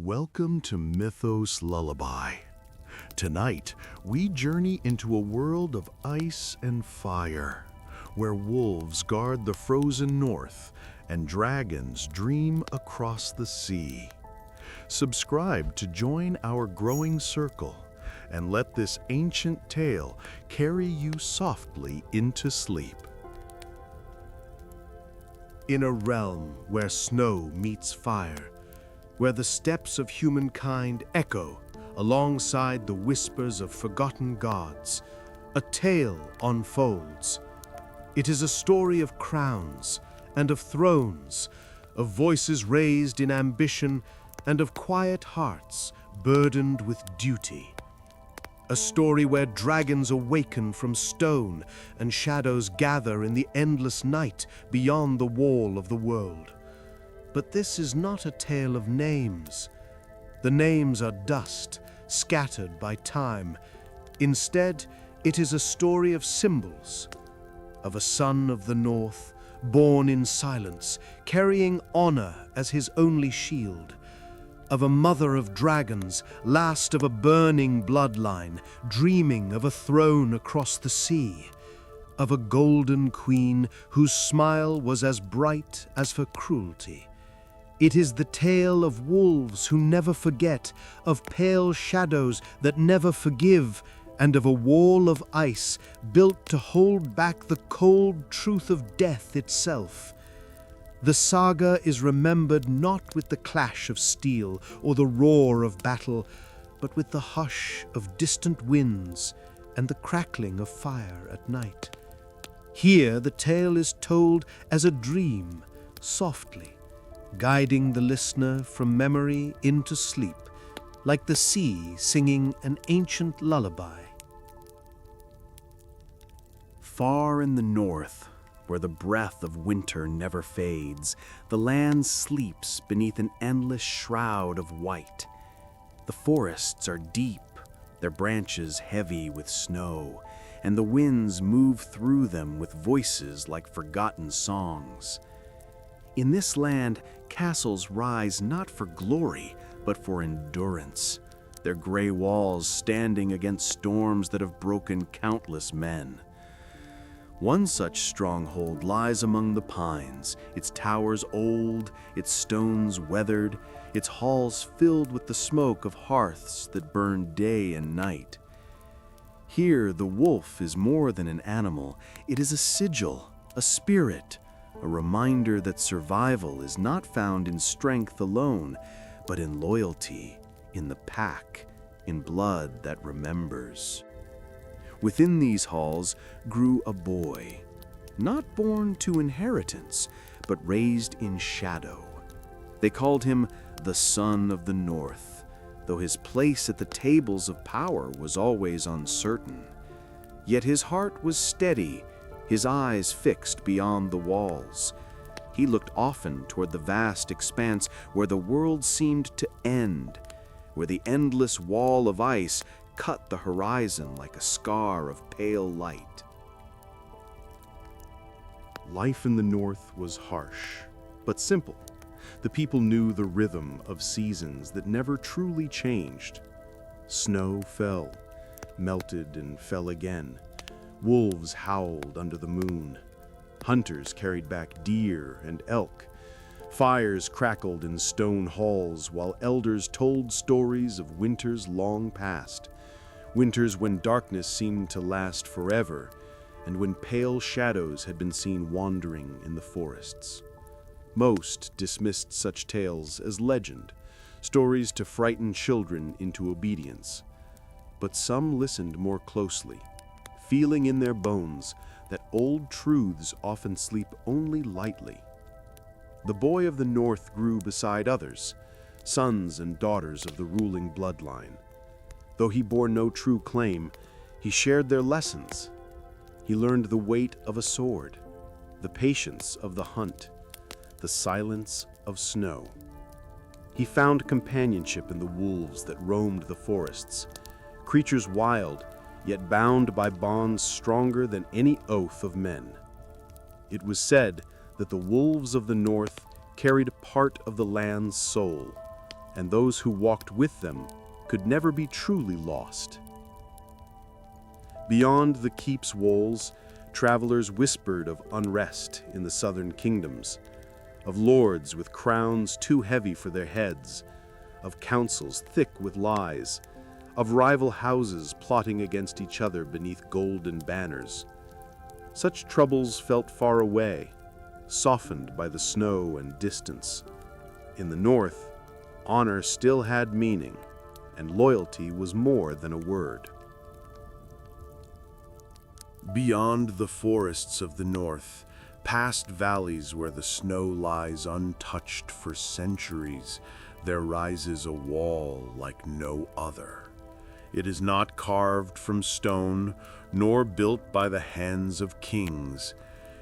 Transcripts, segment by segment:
Welcome to Mythos Lullaby. Tonight, we journey into a world of ice and fire, where wolves guard the frozen north and dragons dream across the sea. Subscribe to join our growing circle and let this ancient tale carry you softly into sleep. In a realm where snow meets fire, where the steps of humankind echo alongside the whispers of forgotten gods, a tale unfolds. It is a story of crowns and of thrones, of voices raised in ambition and of quiet hearts burdened with duty. A story where dragons awaken from stone and shadows gather in the endless night beyond the wall of the world. But this is not a tale of names. The names are dust, scattered by time. Instead, it is a story of symbols, of a son of the north, born in silence, carrying honor as his only shield, of a mother of dragons, last of a burning bloodline, dreaming of a throne across the sea, of a golden queen whose smile was as bright as her cruelty. It is the tale of wolves who never forget, of pale shadows that never forgive, and of a wall of ice built to hold back the cold truth of death itself. The saga is remembered not with the clash of steel or the roar of battle, but with the hush of distant winds and the crackling of fire at night. Here the tale is told as a dream, softly, guiding the listener from memory into sleep, like the sea singing an ancient lullaby. Far in the north, where the breath of winter never fades, the land sleeps beneath an endless shroud of white. The forests are deep, their branches heavy with snow, and the winds move through them with voices like forgotten songs. In this land, castles rise not for glory, but for endurance, their gray walls standing against storms that have broken countless men. One such stronghold lies among the pines, its towers old, its stones weathered, its halls filled with the smoke of hearths that burn day and night. Here, the wolf is more than an animal. It is a sigil, a spirit, a reminder that survival is not found in strength alone, but in loyalty, in the pack, in blood that remembers. Within these halls grew a boy, not born to inheritance, but raised in shadow. They called him the Son of the North, though his place at the tables of power was always uncertain. Yet his heart was steady, his eyes fixed beyond the walls. He looked often toward the vast expanse where the world seemed to end, where the endless wall of ice cut the horizon like a scar of pale light. Life in the north was harsh, but simple. The people knew the rhythm of seasons that never truly changed. Snow fell, melted and fell again. Wolves howled under the moon. Hunters carried back deer and elk. Fires crackled in stone halls while elders told stories of winters long past. Winters when darkness seemed to last forever, and when pale shadows had been seen wandering in the forests. Most dismissed such tales as legend, stories to frighten children into obedience. But some listened more closely, feeling in their bones that old truths often sleep only lightly. The boy of the north grew beside others, sons and daughters of the ruling bloodline. Though he bore no true claim, he shared their lessons. He learned the weight of a sword, the patience of the hunt, the silence of snow. He found companionship in the wolves that roamed the forests, creatures wild, yet bound by bonds stronger than any oath of men. It was said that the wolves of the north carried part of the land's soul, and those who walked with them could never be truly lost. Beyond the keep's walls, travelers whispered of unrest in the southern kingdoms, of lords with crowns too heavy for their heads, of councils thick with lies, of rival houses plotting against each other beneath golden banners. Such troubles felt far away, softened by the snow and distance. In the north, honor still had meaning, and loyalty was more than a word. Beyond the forests of the north, past valleys where the snow lies untouched for centuries, there rises a wall like no other. It is not carved from stone, nor built by the hands of kings.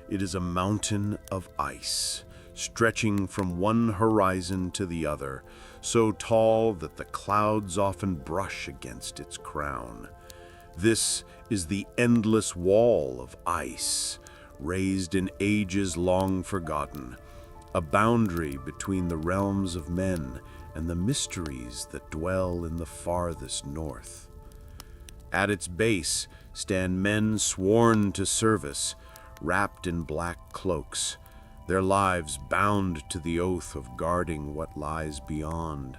It is a mountain of ice, stretching from one horizon to the other, so tall that the clouds often brush against its crown. This is the endless wall of ice, raised in ages long forgotten, a boundary between the realms of men and the mysteries that dwell in the farthest north. At its base stand men sworn to service, wrapped in black cloaks, their lives bound to the oath of guarding what lies beyond.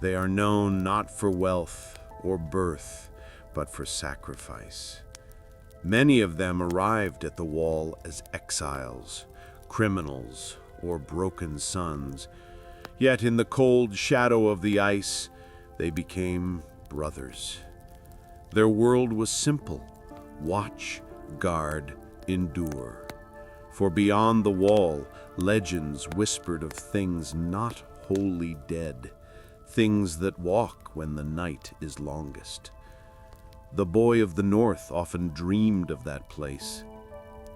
They are known not for wealth or birth, but for sacrifice. Many of them arrived at the wall as exiles, criminals, or broken sons. Yet in the cold shadow of the ice, they became brothers. Their world was simple: watch, guard, endure. For beyond the wall, legends whispered of things not wholly dead, things that walk when the night is longest. The boy of the north often dreamed of that place.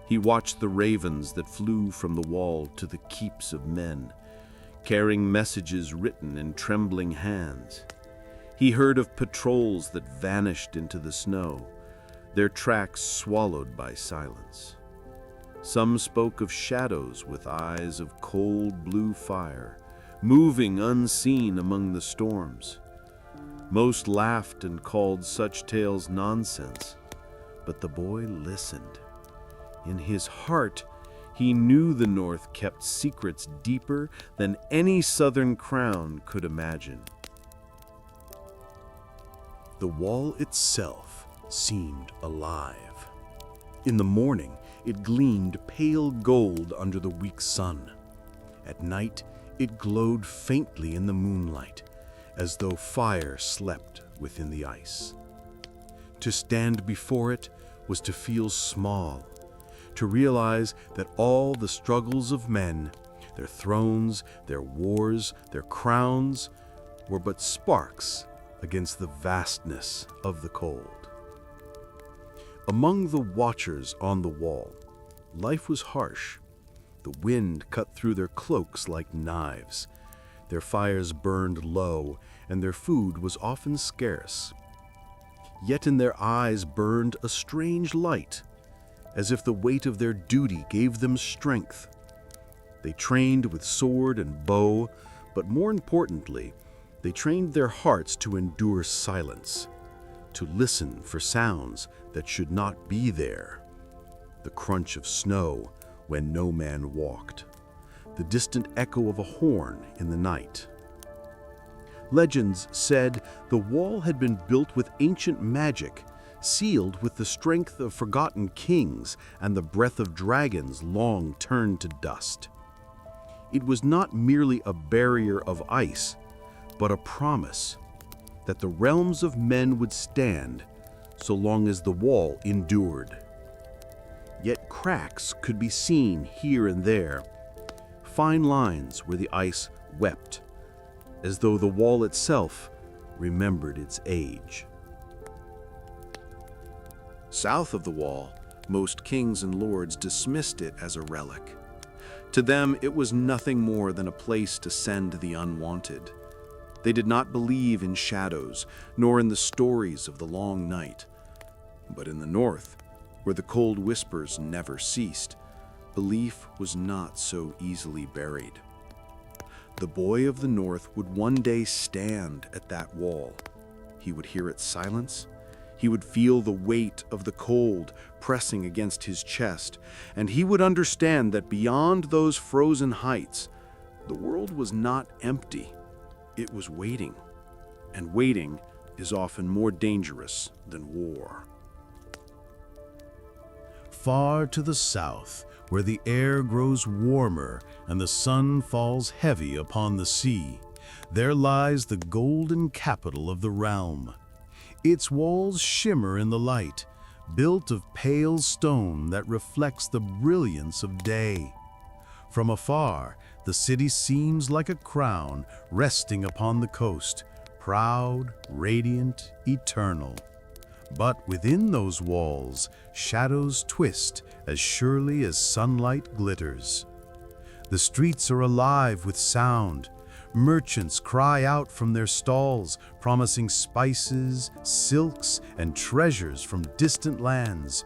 He watched the ravens that flew from the wall to the keeps of men, carrying messages written in trembling hands. He heard of patrols that vanished into the snow, their tracks swallowed by silence. Some spoke of shadows with eyes of cold blue fire, moving unseen among the storms. Most laughed and called such tales nonsense, but the boy listened. In his heart, he knew the North kept secrets deeper than any southern crown could imagine. The wall itself seemed alive. In the morning, it gleamed pale gold under the weak sun. At night, it glowed faintly in the moonlight, as though fire slept within the ice. To stand before it was to feel small, to realize that all the struggles of men, their thrones, their wars, their crowns, were but sparks against the vastness of the cold. Among the watchers on the wall, life was harsh. The wind cut through their cloaks like knives. Their fires burned low, and their food was often scarce. Yet in their eyes burned a strange light, as if the weight of their duty gave them strength. They trained with sword and bow, but more importantly, they trained their hearts to endure silence, to listen for sounds that should not be there. The crunch of snow when no man walked, the distant echo of a horn in the night. Legends said the wall had been built with ancient magic, sealed with the strength of forgotten kings and the breath of dragons long turned to dust. It was not merely a barrier of ice, but a promise that the realms of men would stand so long as the wall endured. Yet cracks could be seen here and there, fine lines where the ice wept, as though the wall itself remembered its age. South of the wall, most kings and lords dismissed it as a relic. To them, it was nothing more than a place to send the unwanted. They did not believe in shadows, nor in the stories of the long night. But in the north, where the cold whispers never ceased, belief was not so easily buried. The boy of the north would one day stand at that wall. He would hear its silence. He would feel the weight of the cold pressing against his chest, and he would understand that beyond those frozen heights, the world was not empty. It was waiting, and waiting is often more dangerous than war. Far to the south, where the air grows warmer and the sun falls heavy upon the sea, there lies the golden capital of the realm. Its walls shimmer in the light, built of pale stone that reflects the brilliance of day. From afar, the city seems like a crown resting upon the coast, proud, radiant, eternal. But within those walls, shadows twist as surely as sunlight glitters. The streets are alive with sound. Merchants cry out from their stalls, promising spices, silks, and treasures from distant lands.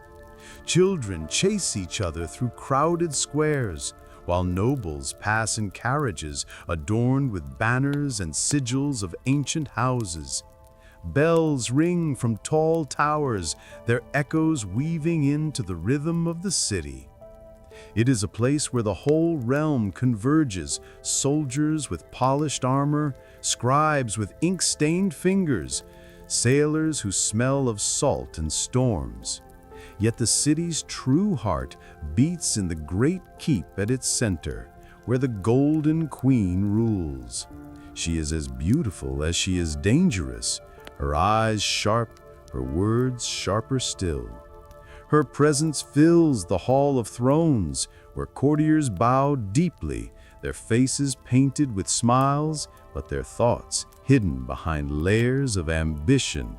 Children chase each other through crowded squares, while nobles pass in carriages adorned with banners and sigils of ancient houses. Bells ring from tall towers, their echoes weaving into the rhythm of the city. It is a place where the whole realm converges, soldiers with polished armor, scribes with ink-stained fingers, sailors who smell of salt and storms. Yet the city's true heart beats in the great keep at its center, where the Golden Queen rules. She is as beautiful as she is dangerous, her eyes sharp, her words sharper still. Her presence fills the Hall of Thrones, where courtiers bow deeply, their faces painted with smiles, but their thoughts hidden behind layers of ambition.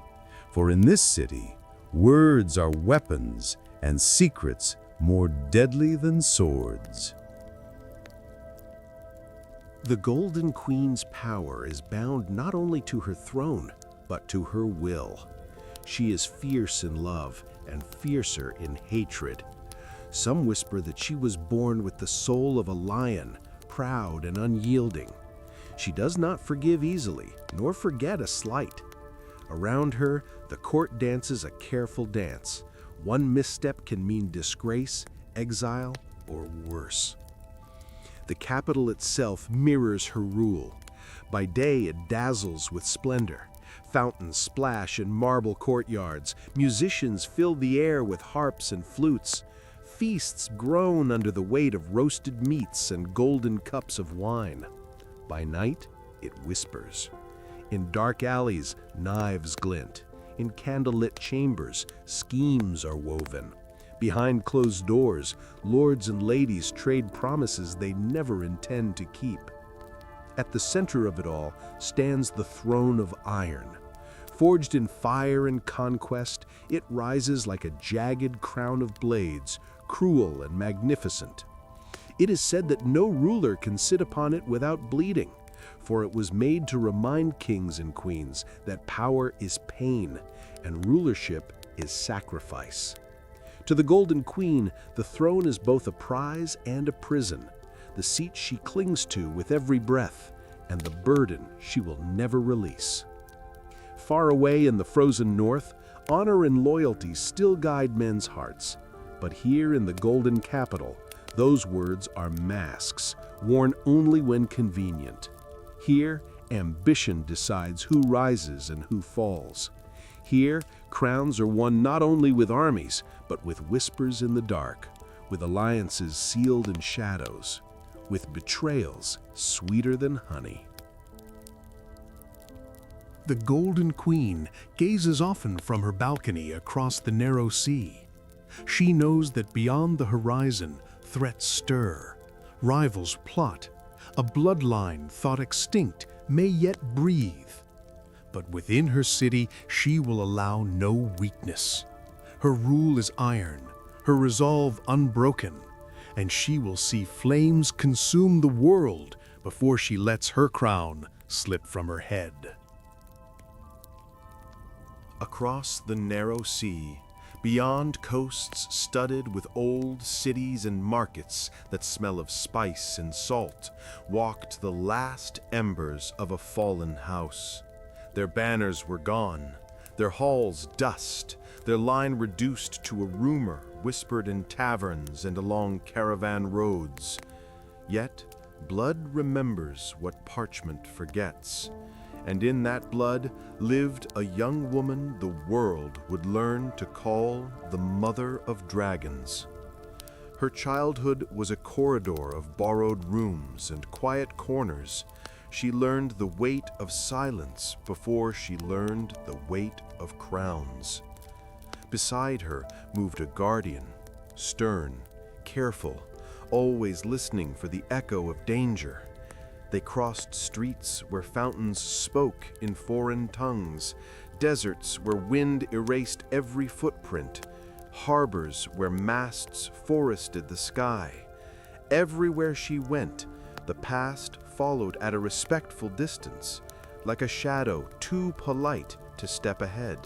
For in this city, words are weapons and secrets more deadly than swords. The Golden Queen's power is bound not only to her throne, but to her will. She is fierce in love and fiercer in hatred. Some whisper that she was born with the soul of a lion, proud and unyielding. She does not forgive easily, nor forget a slight. Around her, the court dances a careful dance. One misstep can mean disgrace, exile, or worse. The capital itself mirrors her rule. By day, it dazzles with splendor. Fountains splash in marble courtyards. Musicians fill the air with harps and flutes. Feasts groan under the weight of roasted meats and golden cups of wine. By night, it whispers. In dark alleys, knives glint. In candlelit chambers, schemes are woven. Behind closed doors, lords and ladies trade promises they never intend to keep. At the center of it all stands the throne of iron. Forged in fire and conquest, it rises like a jagged crown of blades, cruel and magnificent. It is said that no ruler can sit upon it without bleeding, for it was made to remind kings and queens that power is pain and rulership is sacrifice. To the Golden Queen, the throne is both a prize and a prison, the seat she clings to with every breath, and the burden she will never release. Far away in the frozen north, honor and loyalty still guide men's hearts. But here in the Golden Capital, those words are masks, worn only when convenient. Here, ambition decides who rises and who falls. Here, crowns are won not only with armies, but with whispers in the dark, with alliances sealed in shadows, with betrayals sweeter than honey. The Golden Queen gazes often from her balcony across the narrow sea. She knows that beyond the horizon, threats stir, rivals plot, a bloodline thought extinct may yet breathe. But within her city, she will allow no weakness. Her rule is iron, her resolve unbroken, and she will see flames consume the world before she lets her crown slip from her head. Across the narrow sea, Beyond coasts studded with old cities and markets that smell of spice and salt, walked the last embers of a fallen house. Their banners were gone, their halls dust, their line reduced to a rumor whispered in taverns and along caravan roads. Yet, blood remembers what parchment forgets, and in that blood lived a young woman the world would learn to call the Mother of Dragons. Her childhood was a corridor of borrowed rooms and quiet corners. She learned the weight of silence before she learned the weight of crowns. Beside her moved a guardian, stern, careful, always listening for the echo of danger. They crossed streets where fountains spoke in foreign tongues, deserts where wind erased every footprint, harbors where masts forested the sky. Everywhere she went, the past followed at a respectful distance, like a shadow too polite to step ahead.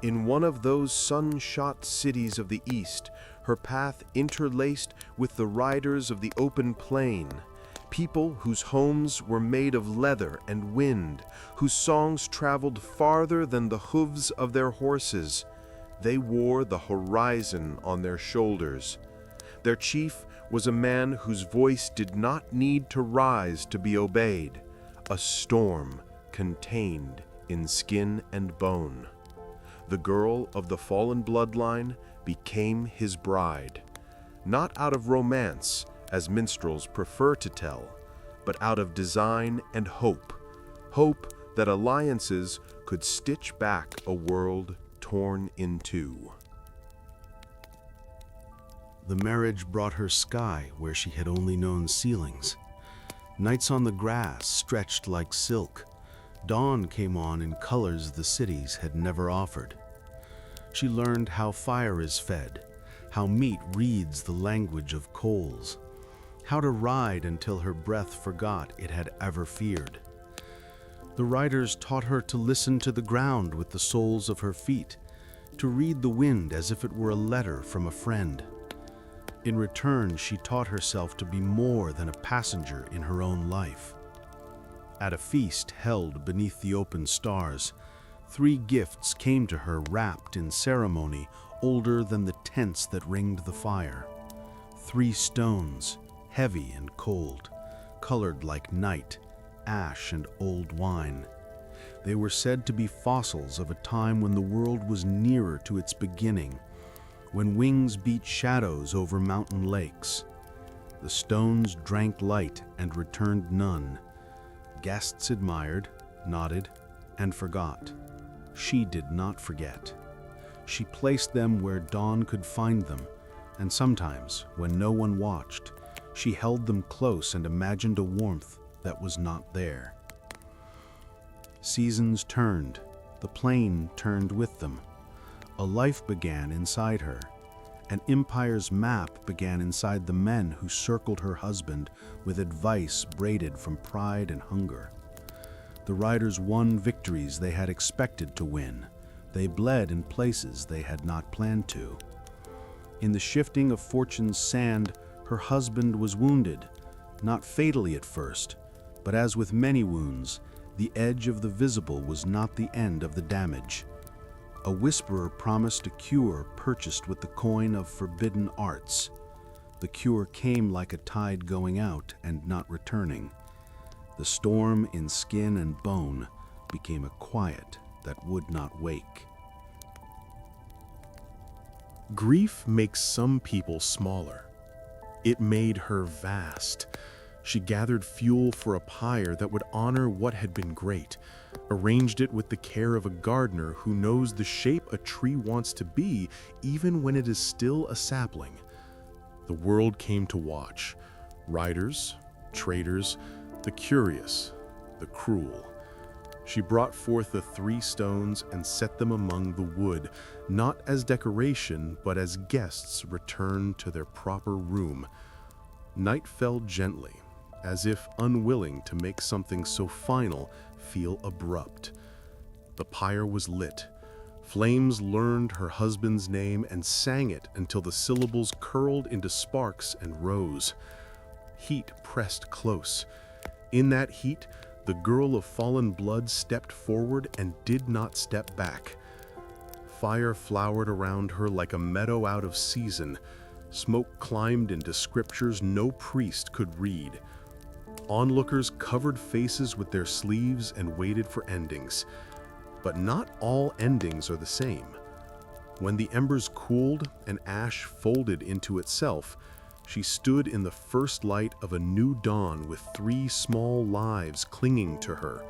In one of those sun-shot cities of the East, her path interlaced with the riders of the open plain, people whose homes were made of leather and wind, whose songs traveled farther than the hooves of their horses. They wore the horizon on their shoulders. Their chief was a man whose voice did not need to rise to be obeyed, a storm contained in skin and bone. The girl of the fallen bloodline became his bride, not out of romance, as minstrels prefer to tell, but out of design and hope that alliances could stitch back a world torn in two. The marriage brought her sky where she had only known ceilings. Nights on the grass stretched like silk. Dawn came on in colors the cities had never offered. She learned how fire is fed, how meat reads the language of coals, how to ride until her breath forgot it had ever feared. The riders taught her to listen to the ground with the soles of her feet, to read the wind as if it were a letter from a friend. In return, she taught herself to be more than a passenger in her own life. At a feast held beneath the open stars, 3 gifts came to her wrapped in ceremony older than the tents that ringed the fire. 3 stones, heavy and cold, colored like night, ash, and old wine. They were said to be fossils of a time when the world was nearer to its beginning, when wings beat shadows over mountain lakes. The stones drank light and returned none. Guests admired, nodded, and forgot. She did not forget. She placed them where dawn could find them, and sometimes, when no one watched, she held them close and imagined a warmth that was not there. Seasons turned, the plain turned with them. A life began inside her. An empire's map began inside the men who circled her husband with advice braided from pride and hunger. The riders won victories they had expected to win. They bled in places they had not planned to. In the shifting of fortune's sand, her husband was wounded, not fatally at first, but as with many wounds, the edge of the visible was not the end of the damage. A whisperer promised a cure purchased with the coin of forbidden arts. The cure came like a tide going out and not returning. The storm in skin and bone became a quiet that would not wake. Grief makes some people smaller. It made her vast. She gathered fuel for a pyre that would honor what had been great, arranged it with the care of a gardener who knows the shape a tree wants to be even when it is still a sapling. The world came to watch. Riders, traders, the curious, the cruel. She brought forth the 3 stones and set them among the wood, not as decoration, but as guests returned to their proper room. Night fell gently, as if unwilling to make something so final feel abrupt. The pyre was lit. Flames learned her husband's name and sang it until the syllables curled into sparks and rose. Heat pressed close. In that heat, the girl of fallen blood stepped forward and did not step back. Fire flowered around her like a meadow out of season. Smoke climbed into scriptures no priest could read. Onlookers covered faces with their sleeves and waited for endings. But not all endings are the same. When the embers cooled and ash folded into itself, she stood in the first light of a new dawn with 3 small lives clinging to her,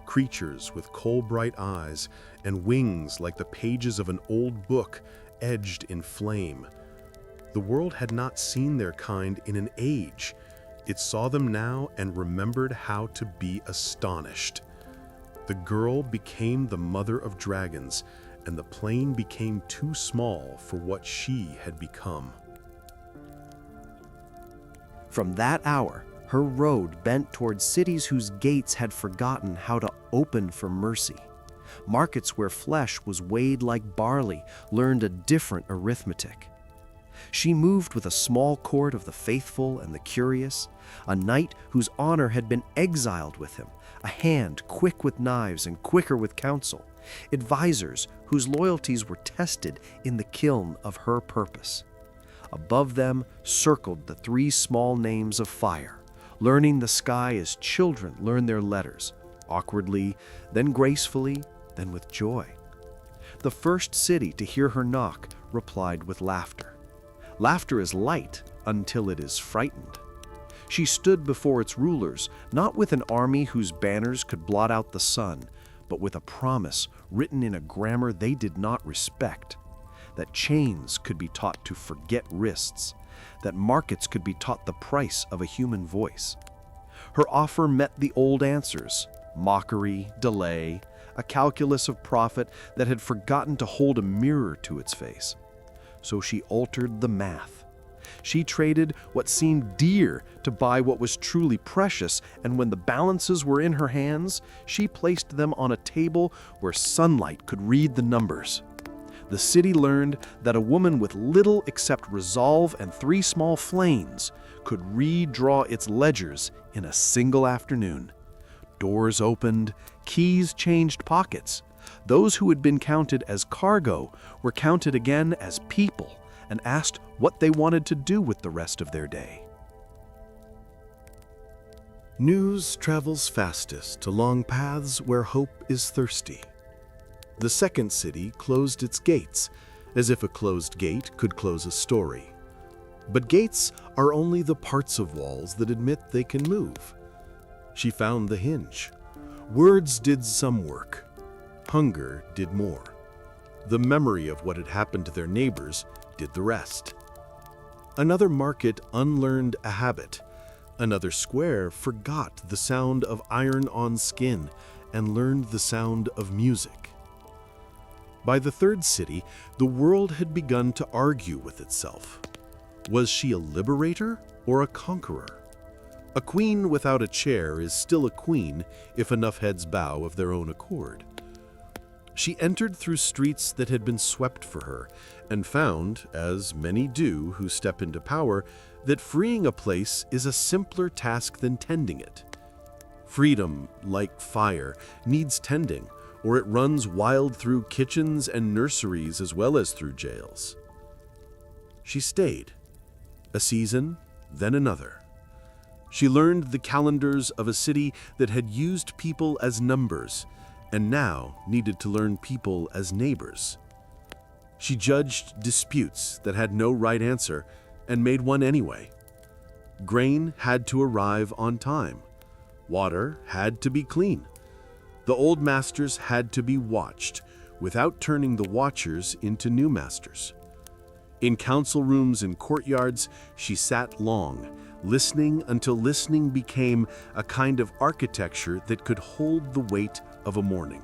creatures with coal-bright eyes and wings like the pages of an old book edged in flame. The world had not seen their kind in an age. It saw them now and remembered how to be astonished. The girl became the mother of dragons, and the plain became too small for what she had become. From that hour, her road bent towards cities whose gates had forgotten how to open for mercy. Markets where flesh was weighed like barley learned a different arithmetic. She moved with a small court of the faithful and the curious, a knight whose honor had been exiled with him, a hand quick with knives and quicker with counsel, advisors whose loyalties were tested in the kiln of her purpose. Above them circled the 3 small names of fire, learning the sky as children learn their letters, awkwardly, then gracefully, then with joy. The first city to hear her knock replied with laughter. Laughter is light until it is frightened. She stood before its rulers, not with an army whose banners could blot out the sun, but with a promise written in a grammar they did not respect, that chains could be taught to forget wrists, that markets could be taught the price of a human voice. Her offer met the old answers: mockery, delay, a calculus of profit that had forgotten to hold a mirror to its face. So she altered the math. She traded what seemed dear to buy what was truly precious, and when the balances were in her hands, she placed them on a table where sunlight could read the numbers. The city learned that a woman with little except resolve and 3 small flames could redraw its ledgers in a single afternoon. Doors opened, keys changed pockets. Those who had been counted as cargo were counted again as people and asked what they wanted to do with the rest of their day. News travels fastest along paths where hope is thirsty. The second city closed its gates, as if a closed gate could close a story. But gates are only the parts of walls that admit they can move. She found the hinge. Words did some work. Hunger did more. The memory of what had happened to their neighbors did the rest. Another market unlearned a habit. Another square forgot the sound of iron on skin and learned the sound of music. By the third city, the world had begun to argue with itself. Was she a liberator or a conqueror? A queen without a chair is still a queen if enough heads bow of their own accord. She entered through streets that had been swept for her and found, as many do who step into power, that freeing a place is a simpler task than tending it. Freedom, like fire, needs tending, or it runs wild through kitchens and nurseries as well as through jails. She stayed. A season, then another. She learned the calendars of a city that had used people as numbers, and now needed to learn people as neighbors. She judged disputes that had no right answer and made one anyway. Grain had to arrive on time. Water had to be clean. The old masters had to be watched without turning the watchers into new masters. In council rooms and courtyards, she sat long, listening until listening became a kind of architecture that could hold the weight of a morning.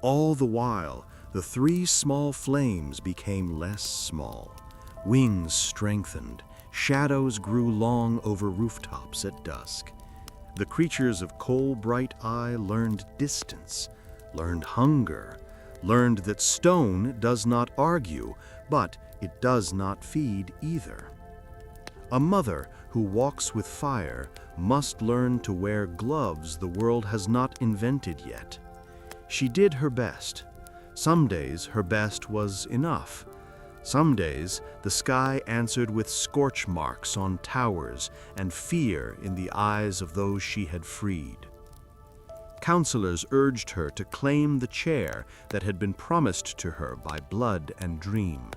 All the while, the 3 small flames became less small. Wings strengthened. Shadows grew long over rooftops at dusk. The creatures of coal-bright eye learned distance. learned hunger, learned that stone does not argue, but it does not feed either. A mother who walks with fire must learn to wear gloves the world has not invented yet. She did her best. Some days her best was enough. Some days the sky answered with scorch marks on towers and fear in the eyes of those she had freed. Counselors urged her to claim the chair that had been promised to her by blood and dream.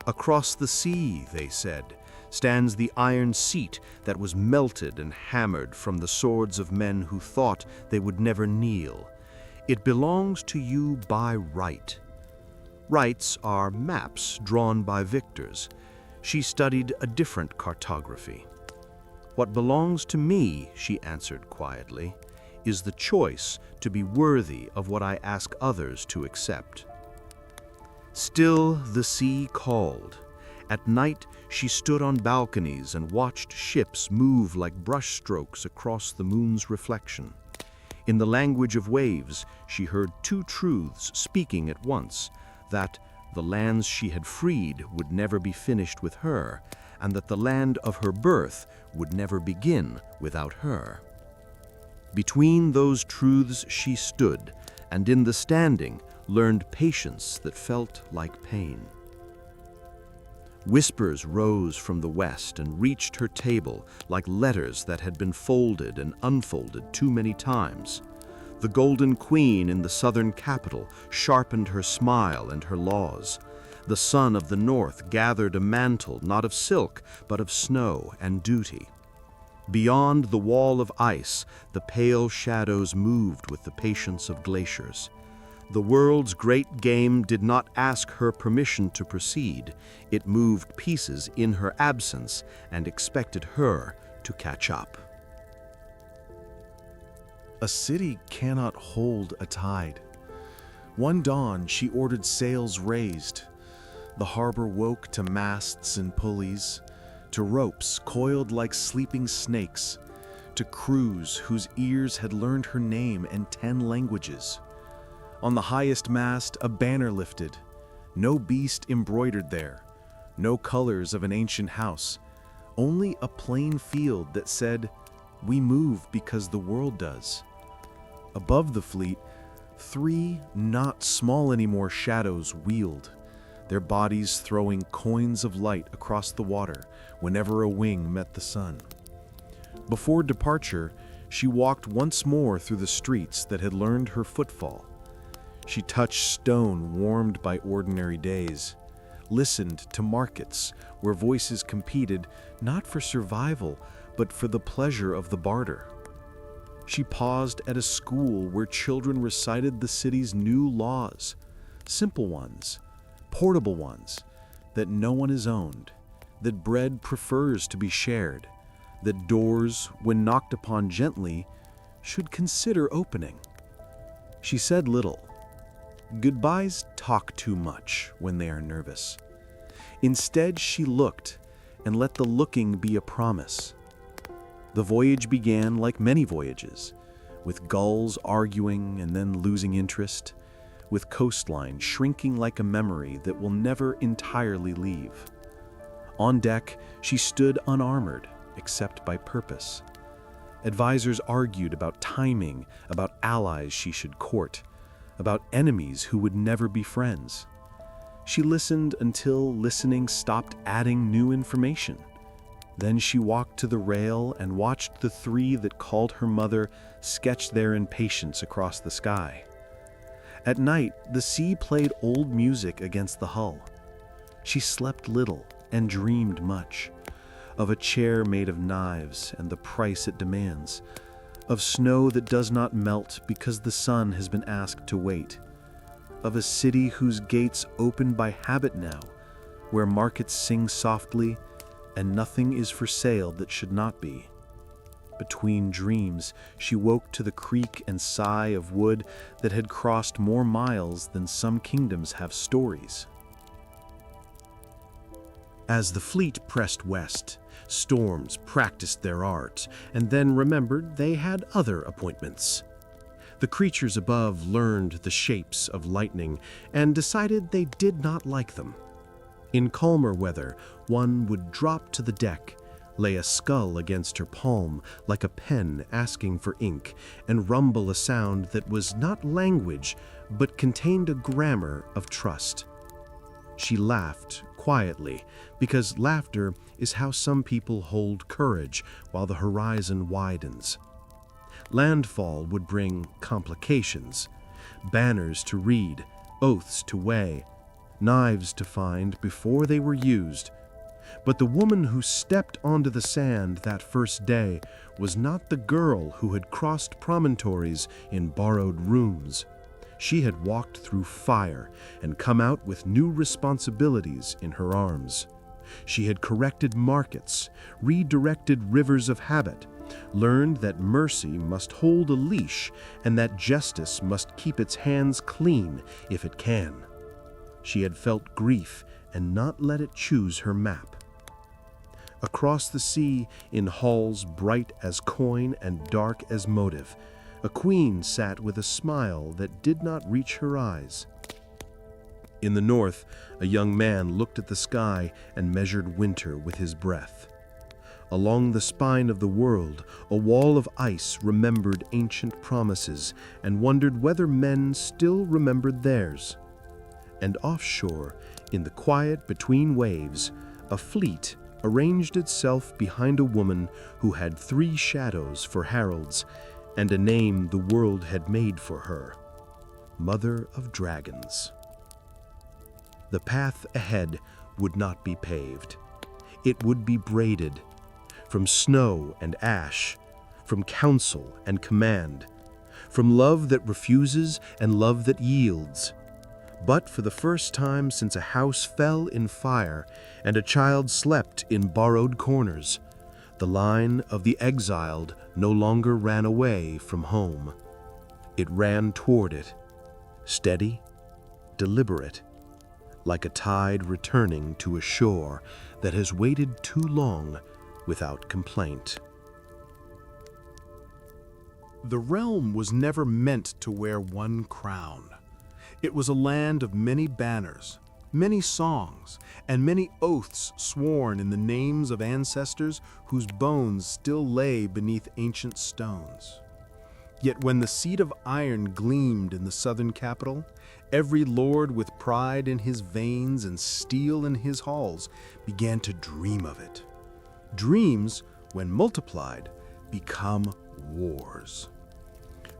Across the sea, they said, stands the iron seat that was melted and hammered from the swords of men who thought they would never kneel. It belongs to you by right. Rights are maps drawn by victors. She studied a different cartography. What belongs to me, she answered quietly, is the choice to be worthy of what I ask others to accept. Still the sea called. At night she stood on balconies and watched ships move like brushstrokes across the moon's reflection. In the language of waves, she heard two truths speaking at once, that the lands she had freed would never be finished with her, and that the land of her birth would never begin without her. Between those truths she stood, and in the standing learned patience that felt like pain. Whispers rose from the west and reached her table like letters that had been folded and unfolded too many times. The Golden Queen in the southern capital sharpened her smile and her laws. The sun of the north gathered a mantle not of silk, but of snow and duty. Beyond the wall of ice, the pale shadows moved with the patience of glaciers. The world's great game did not ask her permission to proceed. It moved pieces in her absence and expected her to catch up. A city cannot hold a tide. One dawn she ordered sails raised. The harbor woke to masts and pulleys, to ropes coiled like sleeping snakes, to crews whose ears had learned her name and 10 languages. On the highest mast a banner lifted, no beast embroidered there, no colors of an ancient house, only a plain field that said, "We move because the world does." Above the fleet, 3 not small anymore shadows wheeled, their bodies throwing coins of light across the water whenever a wing met the sun. Before departure, she walked once more through the streets that had learned her footfall. She touched stone warmed by ordinary days, listened to markets where voices competed not for survival, but for the pleasure of the barter. She paused at a school where children recited the city's new laws, simple ones, portable ones, that no one is owned, that bread prefers to be shared, that doors, when knocked upon gently, should consider opening. She said little. Goodbyes talk too much when they are nervous. Instead, she looked and let the looking be a promise. The voyage began like many voyages, with gulls arguing and then losing interest, with coastline shrinking like a memory that will never entirely leave. On deck, she stood unarmored, except by purpose. Advisors argued about timing, about allies she should court, about enemies who would never be friends. She listened until listening stopped adding new information. Then she walked to the rail and watched the 3 that called her mother sketch their impatience across the sky. At night, the sea played old music against the hull. She slept little and dreamed much, of a chair made of knives and the price it demands, of snow that does not melt because the sun has been asked to wait, of a city whose gates open by habit now, where markets sing softly and nothing is for sale that should not be. Between dreams, she woke to the creak and sigh of wood that had crossed more miles than some kingdoms have stories. As the fleet pressed west, storms practiced their art and then remembered they had other appointments. The creatures above learned the shapes of lightning and decided they did not like them. In calmer weather, one would drop to the deck, lay a skull against her palm like a pen asking for ink, and rumble a sound that was not language but contained a grammar of trust. She laughed quietly, because laughter is how some people hold courage while the horizon widens. Landfall would bring complications, banners to read, oaths to weigh, knives to find before they were used. But the woman who stepped onto the sand that first day was not the girl who had crossed promontories in borrowed rooms. She had walked through fire and come out with new responsibilities in her arms. She had corrected markets, redirected rivers of habit, learned that mercy must hold a leash and that justice must keep its hands clean if it can. She had felt grief and not let it choose her map. Across the sea, in halls bright as coin and dark as motive, a queen sat with a smile that did not reach her eyes. In the north, a young man looked at the sky and measured winter with his breath. Along the spine of the world, a wall of ice remembered ancient promises and wondered whether men still remembered theirs. And offshore, in the quiet between waves, a fleet arranged itself behind a woman who had 3 shadows for heralds and a name the world had made for her: Mother of Dragons. The path ahead would not be paved. It would be braided, from snow and ash, from counsel and command, from love that refuses and love that yields. But for the first time since a house fell in fire and a child slept in borrowed corners, the line of the exiled no longer ran away from home. It ran toward it, steady, deliberate, like a tide returning to a shore that has waited too long without complaint. The realm was never meant to wear one crown. It was a land of many banners, many songs, and many oaths sworn in the names of ancestors whose bones still lay beneath ancient stones. Yet when the seat of iron gleamed in the southern capital, every lord with pride in his veins and steel in his halls began to dream of it. Dreams, when multiplied, become wars.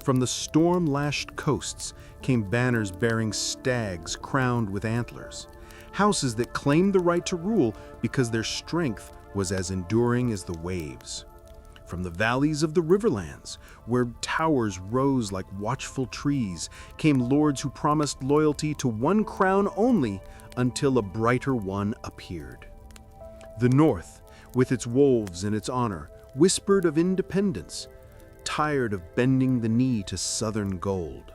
From the storm-lashed coasts came banners bearing stags crowned with antlers, houses that claimed the right to rule because their strength was as enduring as the waves. From the valleys of the riverlands, where towers rose like watchful trees, came lords who promised loyalty to one crown only until a brighter one appeared. The north, with its wolves and its honor, whispered of independence, tired of bending the knee to southern gold.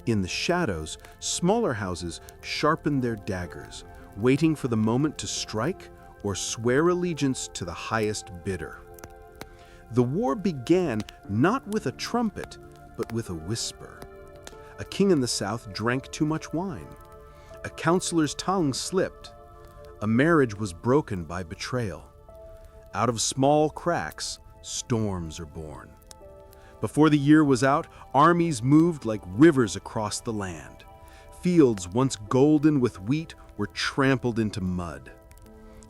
In the shadows, smaller houses sharpened their daggers, waiting for the moment to strike or swear allegiance to the highest bidder. The war began not with a trumpet, but with a whisper. A king in the south drank too much wine. A counselor's tongue slipped. A marriage was broken by betrayal. Out of small cracks, storms are born. Before the year was out, armies moved like rivers across the land. Fields once golden with wheat were trampled into mud.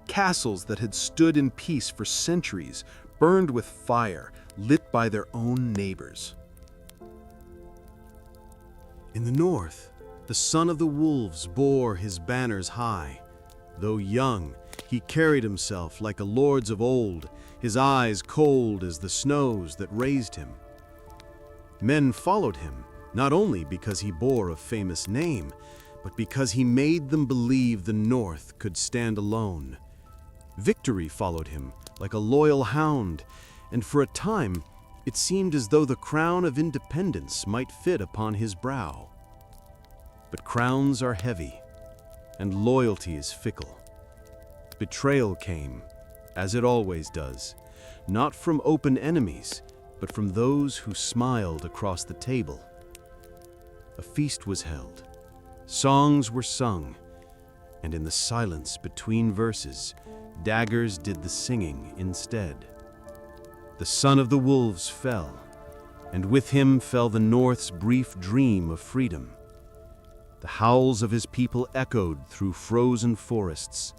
Castles that had stood in peace for centuries burned with fire, lit by their own neighbors. In the north, the son of the wolves bore his banners high. Though young, he carried himself like a lord's of old, his eyes cold as the snows that raised him. Men followed him, not only because he bore a famous name, but because he made them believe the North could stand alone. Victory followed him like a loyal hound, and for a time it seemed as though the crown of independence might fit upon his brow. But crowns are heavy, and loyalty is fickle. Betrayal came, as it always does, not from open enemies, but from those who smiled across the table. A feast was held, songs were sung, and in the silence between verses, daggers did the singing instead. The son of the wolves fell, and with him fell the North's brief dream of freedom. The howls of his people echoed through frozen forests,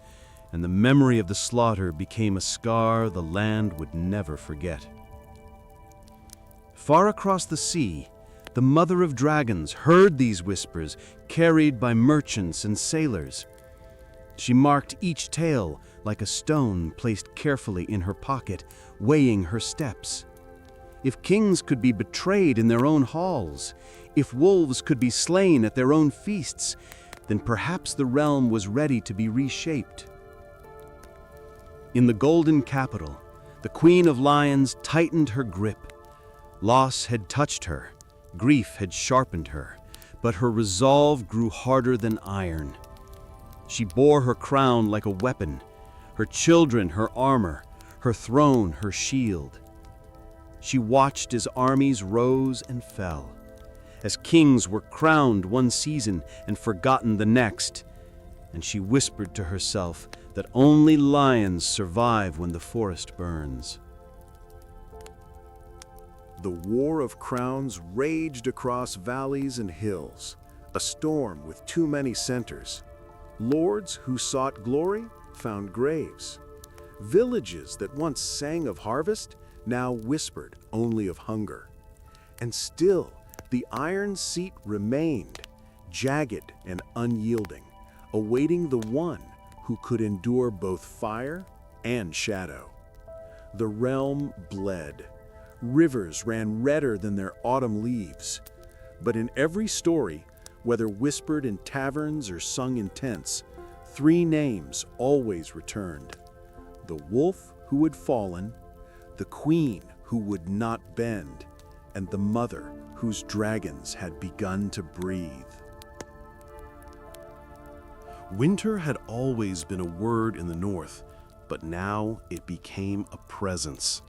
and the memory of the slaughter became a scar the land would never forget. Far across the sea, the mother of dragons heard these whispers carried by merchants and sailors. She marked each tale like a stone placed carefully in her pocket, weighing her steps. If kings could be betrayed in their own halls, if wolves could be slain at their own feasts, then perhaps the realm was ready to be reshaped. In the golden capital, the Queen of Lions tightened her grip. Loss had touched her, grief had sharpened her, but her resolve grew harder than iron. She bore her crown like a weapon, her children her armor, her throne her shield. She watched as armies rose and fell, as kings were crowned one season and forgotten the next, and she whispered to herself that only lions survive when the forest burns. The War of Crowns raged across valleys and hills, a storm with too many centers. Lords who sought glory found graves. Villages that once sang of harvest now whispered only of hunger. And still, the iron seat remained, jagged and unyielding, awaiting the one who could endure both fire and shadow. The realm bled. Rivers ran redder than their autumn leaves. But in every story, whether whispered in taverns or sung in tents, three names always returned: the wolf who had fallen, the queen who would not bend, and the mother whose dragons had begun to breathe. Winter had always been a word in the north, but now it became a presence.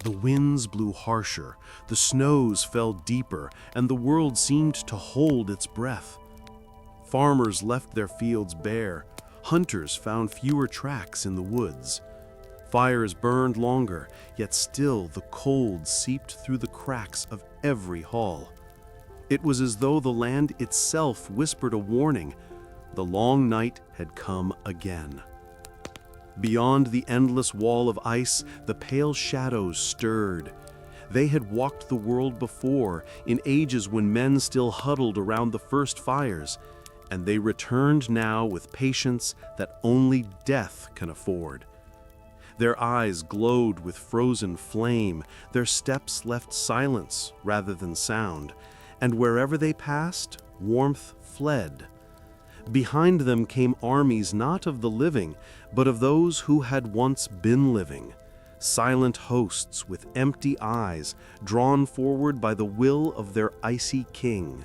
The winds blew harsher, the snows fell deeper, and the world seemed to hold its breath. Farmers left their fields bare, hunters found fewer tracks in the woods. Fires burned longer, yet still the cold seeped through the cracks of every hall. It was as though the land itself whispered a warning. The long night had come again. Beyond the endless wall of ice, the pale shadows stirred. They had walked the world before, in ages when men still huddled around the first fires, and they returned now with patience that only death can afford. Their eyes glowed with frozen flame, their steps left silence rather than sound, and wherever they passed, warmth fled. Behind them came armies not of the living, but of those who had once been living, silent hosts with empty eyes, drawn forward by the will of their icy king.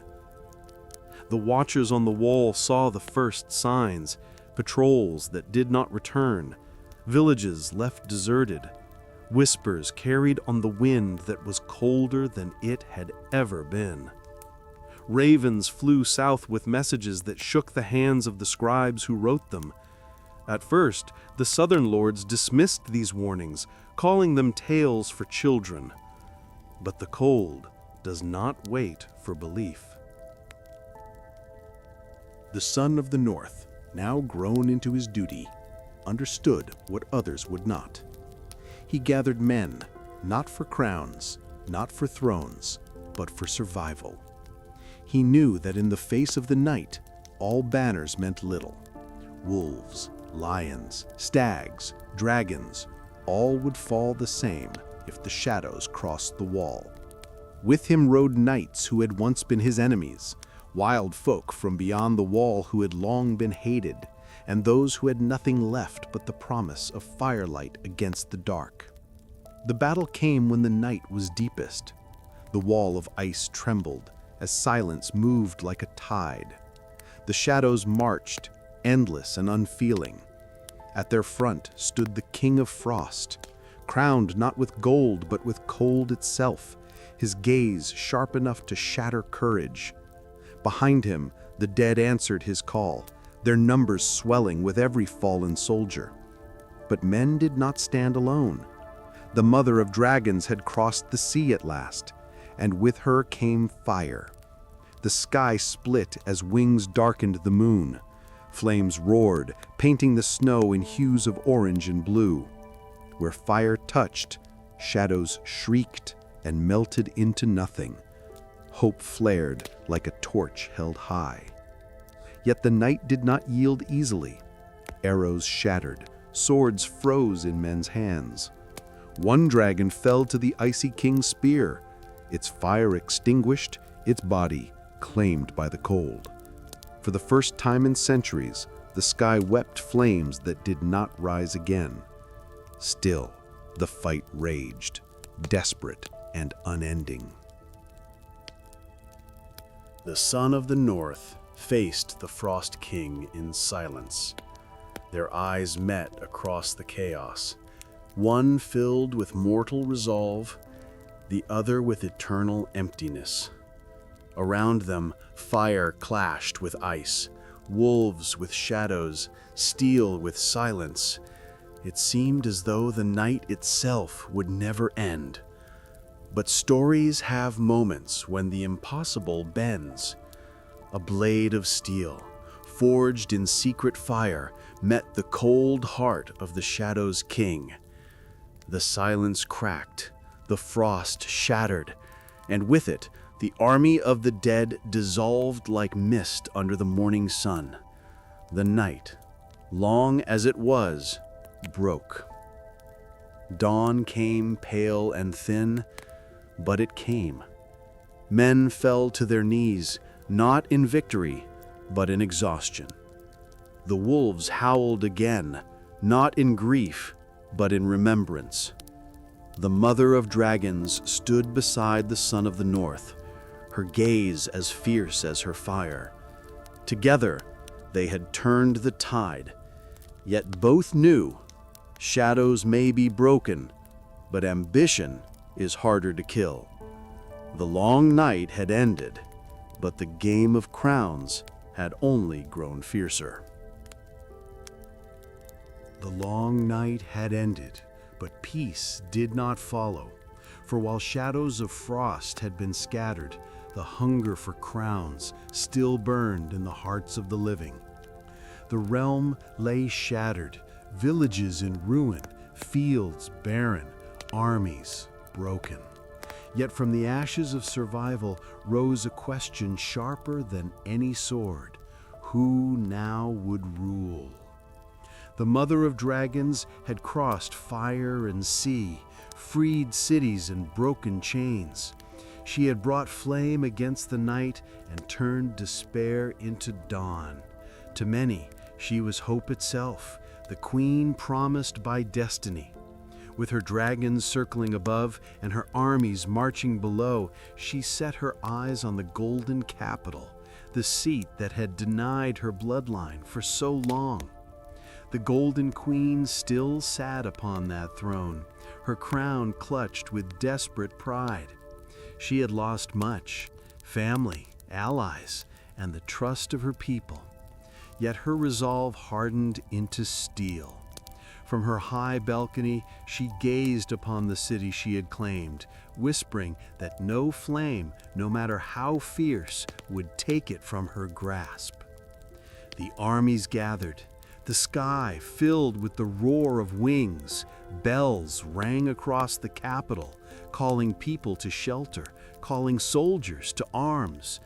The watchers on the wall saw the first signs, patrols that did not return, villages left deserted, whispers carried on the wind that was colder than it had ever been. Ravens flew south with messages that shook the hands of the scribes who wrote them. At first, the southern lords dismissed these warnings, calling them tales for children. But the cold does not wait for belief. The son of the north, now grown into his duty, understood what others would not. He gathered men, not for crowns, not for thrones, but for survival. He knew that in the face of the night, all banners meant little. Wolves, lions, stags, dragons, all would fall the same if the shadows crossed the wall. With him rode knights who had once been his enemies, wild folk from beyond the wall who had long been hated, and those who had nothing left but the promise of firelight against the dark. The battle came when the night was deepest. The wall of ice trembled as silence moved like a tide. The shadows marched, endless and unfeeling. At their front stood the King of Frost, crowned not with gold but with cold itself, his gaze sharp enough to shatter courage. Behind him, the dead answered his call, their numbers swelling with every fallen soldier. But men did not stand alone. The mother of dragons had crossed the sea at last, and with her came fire. The sky split as wings darkened the moon. Flames roared, painting the snow in hues of orange and blue. Where fire touched, shadows shrieked and melted into nothing. Hope flared like a torch held high. Yet the night did not yield easily. Arrows shattered, swords froze in men's hands. One dragon fell to the icy king's spear, its fire extinguished, its body claimed by the cold. For the first time in centuries, the sky wept flames that did not rise again. Still, the fight raged, desperate and unending. The Son of the North faced the Frost King in silence. Their eyes met across the chaos, one filled with mortal resolve, the other with eternal emptiness. Around them, fire clashed with ice, wolves with shadows, steel with silence. It seemed as though the night itself would never end. But stories have moments when the impossible bends. A blade of steel, forged in secret fire, met the cold heart of the Shadow's king. The silence cracked, the frost shattered, and with it, the army of the dead dissolved like mist under the morning sun. The night, long as it was, broke. Dawn came pale and thin, but it came. Men fell to their knees, not in victory, but in exhaustion. The wolves howled again, not in grief, but in remembrance. The mother of dragons stood beside the Son of the North, her gaze as fierce as her fire. Together, they had turned the tide, yet both knew shadows may be broken, but ambition is harder to kill. The long night had ended, but the game of crowns had only grown fiercer. The long night had ended, but peace did not follow. For while shadows of frost had been scattered, the hunger for crowns still burned in the hearts of the living. The realm lay shattered, villages in ruin, fields barren, armies broken. Yet from the ashes of survival rose a question sharper than any sword. Who now would rule? The mother of dragons had crossed fire and sea, freed cities and broken chains. She had brought flame against the night and turned despair into dawn. To many, she was hope itself, the queen promised by destiny. With her dragons circling above and her armies marching below, she set her eyes on the golden capital, the seat that had denied her bloodline for so long. The Golden Queen still sat upon that throne, her crown clutched with desperate pride. She had lost much, family, allies, and the trust of her people. Yet her resolve hardened into steel. From her high balcony, she gazed upon the city she had claimed, whispering that no flame, no matter how fierce, would take it from her grasp. The armies gathered. The sky filled with the roar of wings. Bells rang across the capital, calling people to shelter, calling soldiers to arms.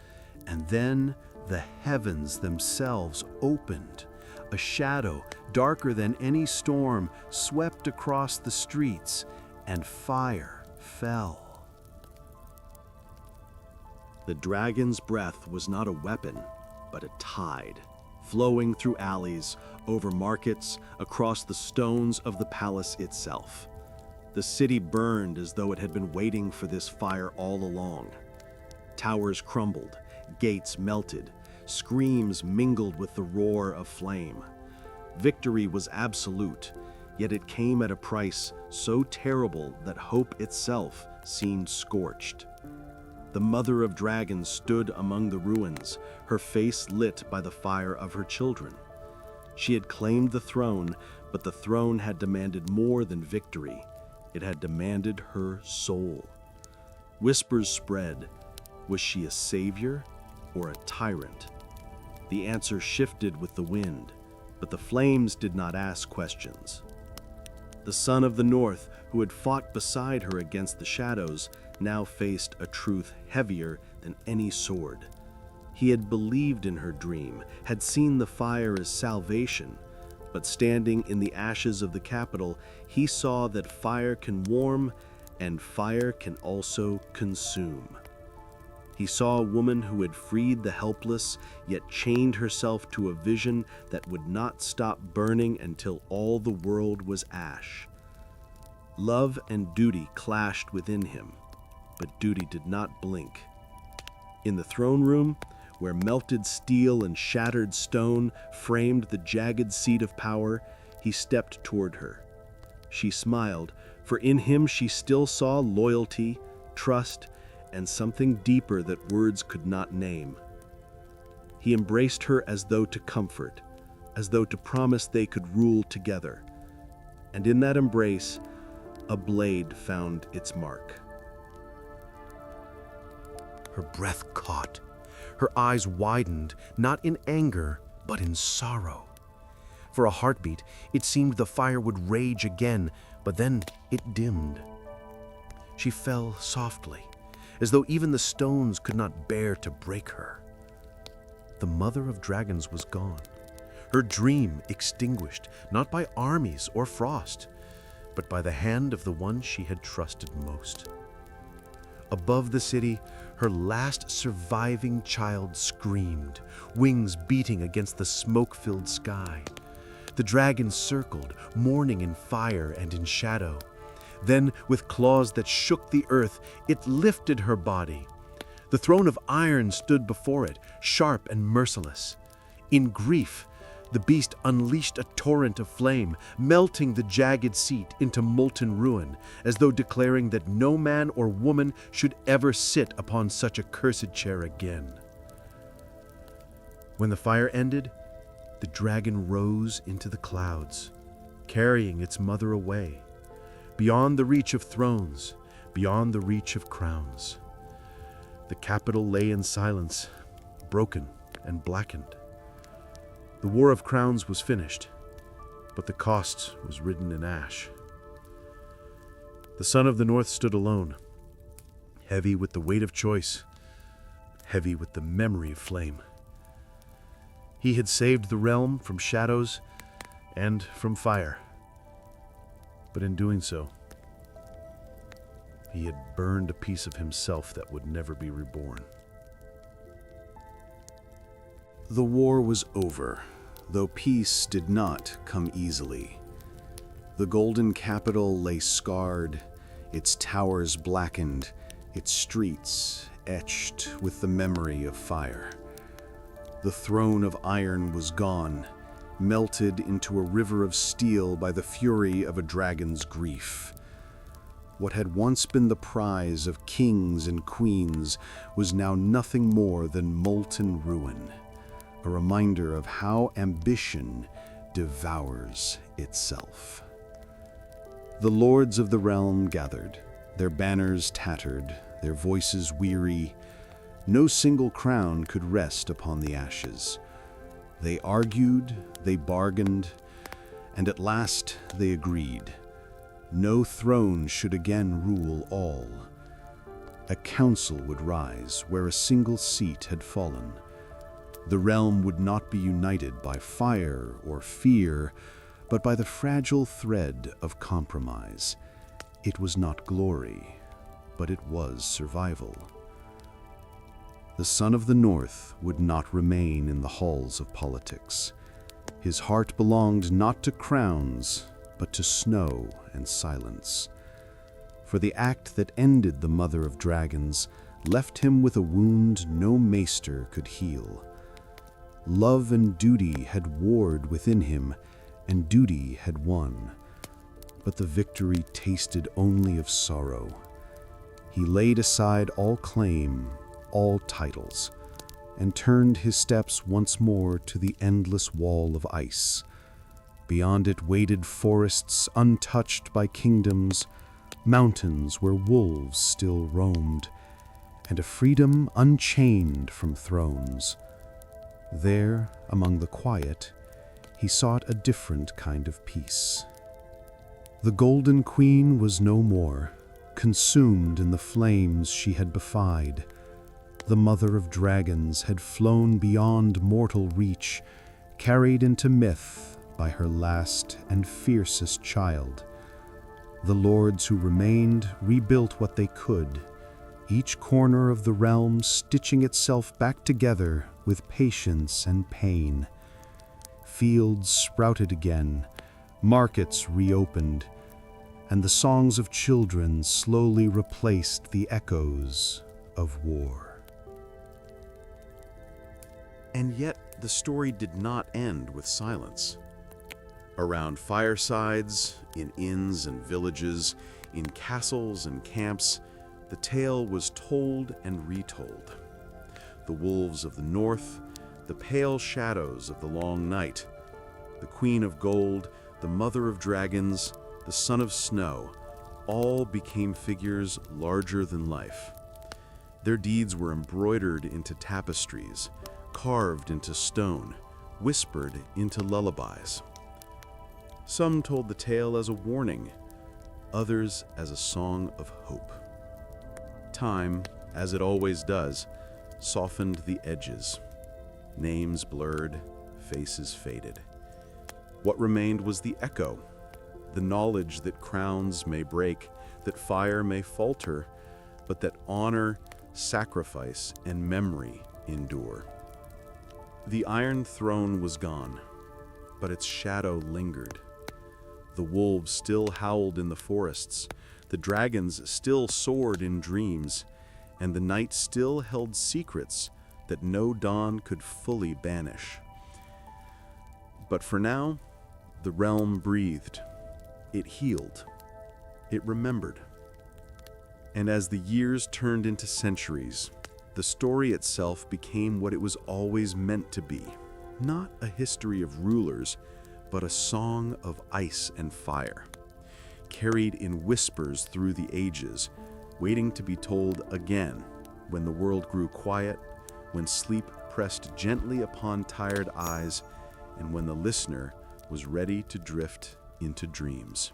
And then the heavens themselves opened. A shadow, darker than any storm, swept across the streets, and fire fell. The dragon's breath was not a weapon, but a tide, flowing through alleys, over markets, across the stones of the palace itself. The city burned as though it had been waiting for this fire all along. Towers crumbled, gates melted, screams mingled with the roar of flame. Victory was absolute, yet it came at a price so terrible that hope itself seemed scorched. The mother of dragons stood among the ruins, her face lit by the fire of her children. She had claimed the throne, but the throne had demanded more than victory. It had demanded her soul. Whispers spread. Was she a savior or a tyrant? The answer shifted with the wind, but the flames did not ask questions. The son of the north, who had fought beside her against the shadows, now faced a truth heavier than any sword. He had believed in her dream, had seen the fire as salvation, but standing in the ashes of the capital, he saw that fire can warm and fire can also consume. He saw a woman who had freed the helpless, yet chained herself to a vision that would not stop burning until all the world was ash. Love and duty clashed within him, but duty did not blink. In the throne room, where melted steel and shattered stone framed the jagged seat of power, he stepped toward her. She smiled, for in him she still saw loyalty, trust, and something deeper that words could not name. He embraced her as though to comfort, as though to promise they could rule together. And in that embrace, a blade found its mark. Her breath caught. Her eyes widened, not in anger, but in sorrow. For a heartbeat, it seemed the fire would rage again, but then it dimmed. She fell softly, as though even the stones could not bear to break her. The mother of dragons was gone, her dream extinguished, not by armies or frost, but by the hand of the one she had trusted most. Above the city, her last surviving child screamed, wings beating against the smoke-filled sky. The dragon circled, mourning in fire and in shadow. Then, with claws that shook the earth, it lifted her body. The throne of iron stood before it, sharp and merciless. In grief, the beast unleashed a torrent of flame, melting the jagged seat into molten ruin, as though declaring that no man or woman should ever sit upon such a cursed chair again. When the fire ended, the dragon rose into the clouds, carrying its mother away, beyond the reach of thrones, beyond the reach of crowns. The capital lay in silence, broken and blackened. The War of Crowns was finished, but the cost was written in ash. The son of the north stood alone, heavy with the weight of choice, heavy with the memory of flame. He had saved the realm from shadows and from fire, but in doing so, he had burned a piece of himself that would never be reborn. The war was over, though peace did not come easily. The golden capital lay scarred, its towers blackened, its streets etched with the memory of fire. The throne of iron was gone, melted into a river of steel by the fury of a dragon's grief. What had once been the prize of kings and queens was now nothing more than molten ruin, a reminder of how ambition devours itself. The lords of the realm gathered, their banners tattered, their voices weary. No single crown could rest upon the ashes. They argued, they bargained, and at last they agreed. No throne should again rule all. A council would rise where a single seat had fallen. The realm would not be united by fire or fear, but by the fragile thread of compromise. It was not glory, but it was survival. The son of the north would not remain in the halls of politics. His heart belonged not to crowns, but to snow and silence. For the act that ended the mother of dragons left him with a wound no maester could heal. Love and duty had warred within him, and duty had won. but the victory tasted only of sorrow. He laid aside all claim, all titles, and turned his steps once more to the endless wall of ice. Beyond it waited forests untouched by kingdoms, mountains where wolves still roamed, and a freedom unchained from thrones. There, among the quiet, he sought a different kind of peace. The Golden Queen was no more, consumed in the flames she had befied. The mother of dragons had flown beyond mortal reach, carried into myth by her last and fiercest child. The lords who remained rebuilt what they could, each corner of the realm stitching itself back together with patience and pain. Fields sprouted again, markets reopened, and the songs of children slowly replaced the echoes of war. And yet the story did not end with silence. Around firesides, in inns and villages, in castles and camps, the tale was told and retold. The wolves of the north, the pale shadows of the long night, the Queen of Gold, the Mother of Dragons, the Son of Snow, all became figures larger than life. Their deeds were embroidered into tapestries, carved into stone, whispered into lullabies. Some told the tale as a warning, others as a song of hope. Time, as it always does, softened the edges. Names blurred, faces faded. What remained was the echo, the knowledge that crowns may break, that fire may falter, but that honor, sacrifice, and memory endure. The Iron Throne was gone, but its shadow lingered. The wolves still howled in the forests, the dragons still soared in dreams, and the night still held secrets that no dawn could fully banish. But for now, the realm breathed. It healed. It remembered. And as the years turned into centuries, the story itself became what it was always meant to be. Not a history of rulers, but a song of ice and fire, carried in whispers through the ages, waiting to be told again when the world grew quiet, when sleep pressed gently upon tired eyes, and when the listener was ready to drift into dreams.